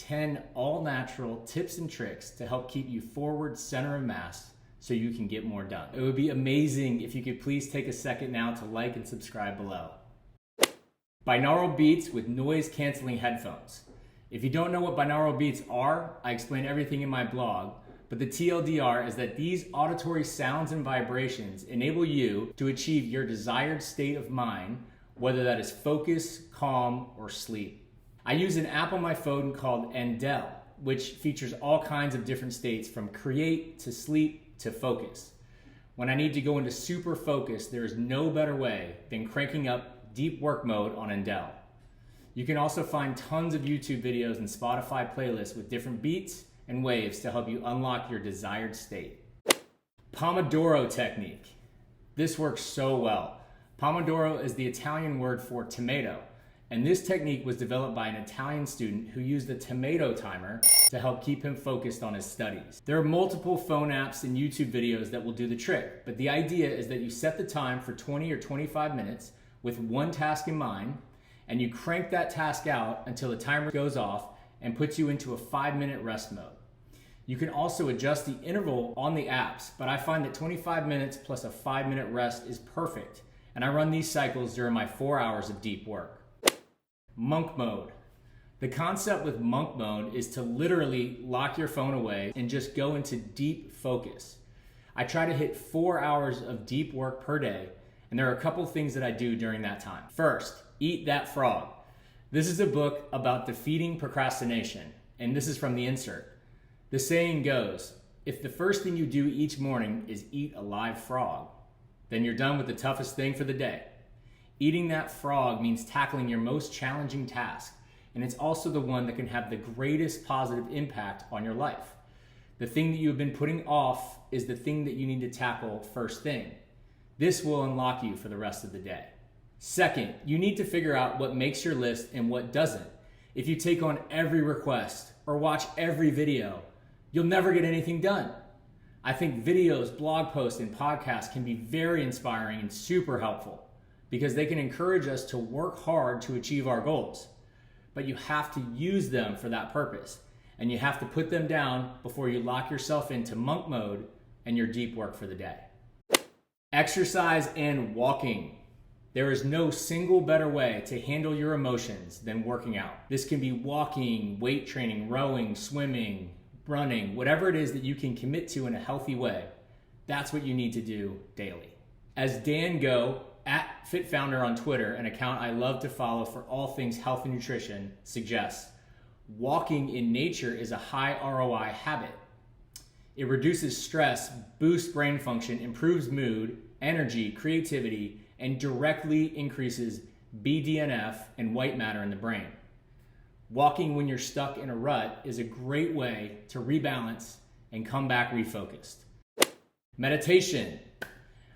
10 all-natural tips and tricks to help keep you forward center of mass so you can get more done. It would be amazing if you could please take a second now to like and subscribe below. Binaural Beats with noise-canceling headphones. If you don't know what binaural beats are, I explain everything in my blog, but the TLDR is that these auditory sounds and vibrations enable you to achieve your desired state of mind, whether that is focus, calm, or sleep. I use an app on my phone called Endel, which features all kinds of different states from create to sleep to focus. When I need to go into super focus, there is no better way than cranking up deep work mode on Endel. You can also find tons of YouTube videos and Spotify playlists with different beats and waves to help you unlock your desired state. Pomodoro Technique. This works so well. Pomodoro is the Italian word for tomato, and this technique was developed by an Italian student who used the tomato timer to help keep him focused on his studies. There are multiple phone apps and YouTube videos that will do the trick, but the idea is that you set the time for 20 or 25 minutes with one task in mind, and you crank that task out until the timer goes off and puts you into a 5-minute rest mode. You can also adjust the interval on the apps, but I find that 25 minutes plus a 5-minute rest is perfect, and I run these cycles during my 4 hours of deep work. Monk mode. The concept with monk mode is to literally lock your phone away and just go into deep focus. I try to hit 4 hours of deep work per day, and there are a couple things that I do during that time. First, eat that frog. This is a book about defeating procrastination, and this is from the insert. The saying goes, if the first thing you do each morning is eat a live frog, then you're done with the toughest thing for the day. Eating that frog means tackling your most challenging task, and it's also the one that can have the greatest positive impact on your life. The thing that you've been putting off is the thing that you need to tackle first thing. This will unlock you for the rest of the day. Second, you need to figure out what makes your list and what doesn't. If you take on every request or watch every video, you'll never get anything done. I think videos, blog posts, and podcasts can be very inspiring and super helpful because they can encourage us to work hard to achieve our goals. But you have to use them for that purpose, and you have to put them down before you lock yourself into monk mode and your deep work for the day. Exercise and walking. There is no single better way to handle your emotions than working out. This can be walking, weight training, rowing, swimming, running, whatever it is that you can commit to in a healthy way. That's what you need to do daily. As Dan Go, at FitFounder on Twitter, an account I love to follow for all things health and nutrition, suggests, walking in nature is a high ROI habit. It reduces stress, boosts brain function, improves mood, energy, creativity, and directly increases BDNF and white matter in the brain. Walking when you're stuck in a rut is a great way to rebalance and come back refocused. Meditation.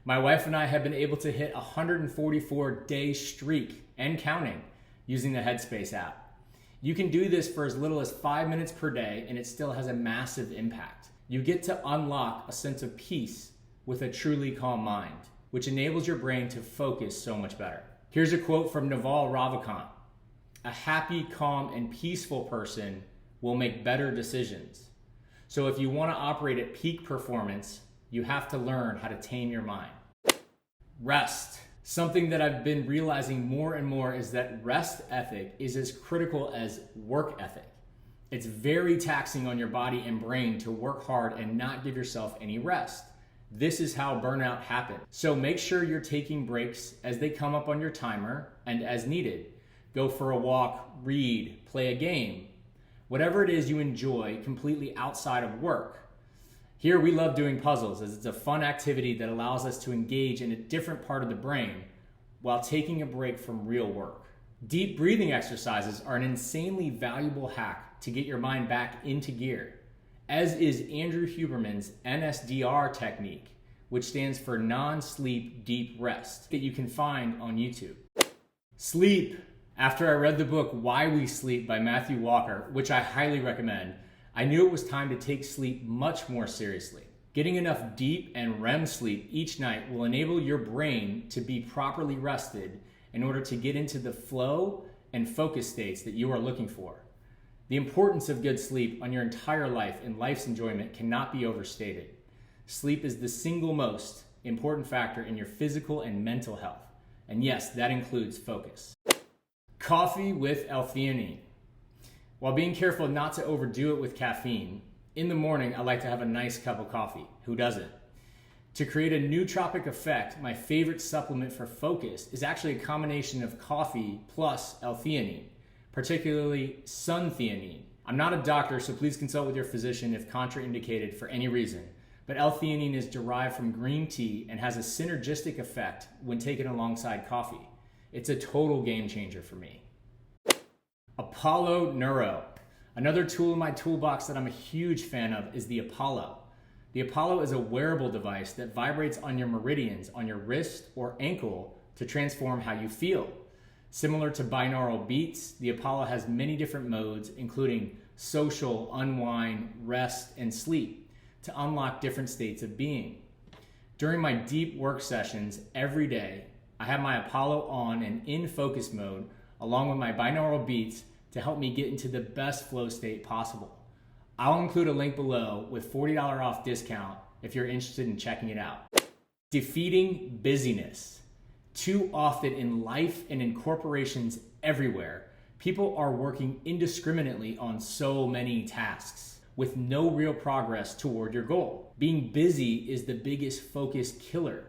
My wife and I have been able to hit a 144-day streak and counting using the Headspace app. You can do this for as little as 5 minutes per day and it still has a massive impact. You get to unlock a sense of peace with a truly calm mind, which enables your brain to focus so much better. Here's a quote from Naval Ravikant. A happy, calm, and peaceful person will make better decisions. So if you want to operate at peak performance, you have to learn how to tame your mind. Rest. Something that I've been realizing more and more is that rest ethic is as critical as work ethic. It's very taxing on your body and brain to work hard and not give yourself any rest. This is how burnout happens. So make sure you're taking breaks as they come up on your timer and as needed. Go for a walk, read, play a game. Whatever it is you enjoy completely outside of work. Here we love doing puzzles as it's a fun activity that allows us to engage in a different part of the brain while taking a break from real work. Deep breathing exercises are an insanely valuable hack to get your mind back into gear, as is Andrew Huberman's NSDR technique, which stands for non-sleep deep rest, that you can find on YouTube. Sleep. After I read the book Why We Sleep by Matthew Walker, which I highly recommend, I knew it was time to take sleep much more seriously. Getting enough deep and REM sleep each night will enable your brain to be properly rested in order to get into the flow and focus states that you are looking for. The importance of good sleep on your entire life and life's enjoyment cannot be overstated. Sleep is the single most important factor in your physical and mental health. And yes, that includes focus. Coffee with L-Theanine. While being careful not to overdo it with caffeine, in the morning I like to have a nice cup of coffee. Who doesn't? To create a nootropic effect, my favorite supplement for focus is actually a combination of coffee plus L-Theanine, particularly sun-theanine. I'm not a doctor, so please consult with your physician if contraindicated for any reason, but L-Theanine is derived from green tea and has a synergistic effect when taken alongside coffee. It's a total game changer for me. Apollo Neuro. Another tool in my toolbox that I'm a huge fan of is the Apollo. The Apollo is a wearable device that vibrates on your meridians on your wrist or ankle to transform how you feel. Similar to Binaural Beats, the Apollo has many different modes, including social, unwind, rest, and sleep, to unlock different states of being. During my deep work sessions every day, I have my Apollo on and in focus mode, along with my Binaural Beats to help me get into the best flow state possible. I'll include a link below with $40 off discount if you're interested in checking it out. Defeating busyness. Too often in life and in corporations everywhere, people are working indiscriminately on so many tasks with no real progress toward your goal. Being busy is the biggest focus killer.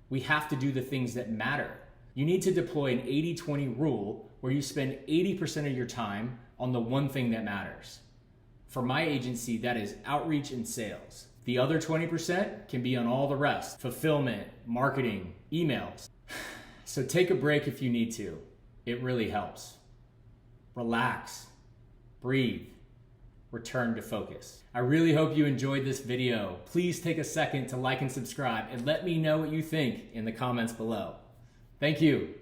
We have to do the things that matter. You need to deploy an 80-20 rule where you spend 80% of your time on the one thing that matters. For my agency, that is outreach and sales. The other 20% can be on all the rest: fulfillment, marketing, emails. So take a break if you need to. It really helps. Relax, breathe, return to focus. I really hope you enjoyed this video. Please take a second to like and subscribe and let me know what you think in the comments below. Thank you.